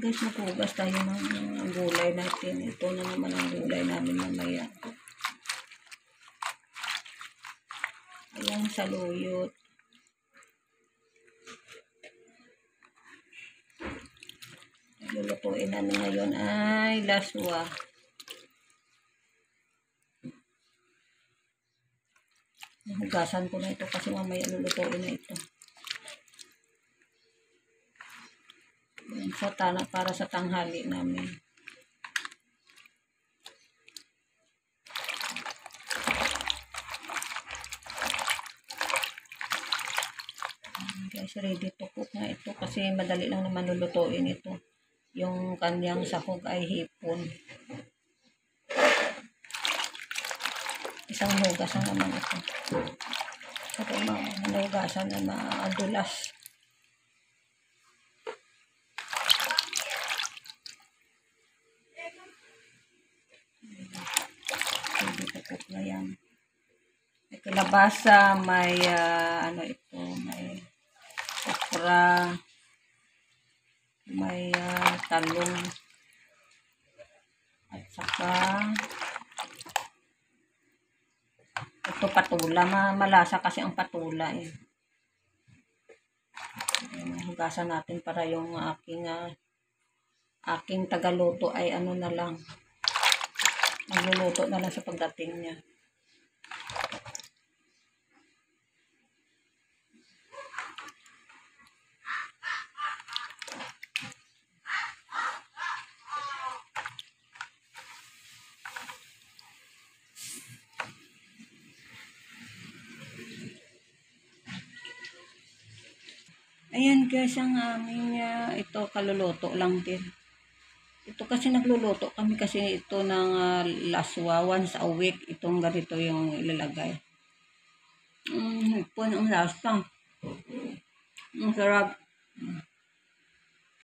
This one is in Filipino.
guys, maghugas tayo ng gulay natin. Ito na naman ang gulay namin mamaya. Ayan, saluyot. Lulutuin namin ngayon ay laswa. Hugasan ko na ito kasi mamaya lulutuin na ito. Para sa tanghali namin. Guys, ready to cook na ito kasi madali lang naman lulutuin ito. Yung kanyang sahog ay hipon. Isang hugasan naman ito. Ito mga hugasan na madulas. Cook na yan. May kalabasa, may may okra, may talong, at saka ito patula. Malasa kasi ang patula eh. Hugasan natin para yung aking tagaluto ay ano na lang. Magluluto na lang sa pagdating niya. Ayan guys, ang aming ito kaluluto lang din. Ito kasi nagluluto kami kasi ito ng laswa once a week. Itong ganito yung ilalagay. Hipon ang lasa. Ang sarap.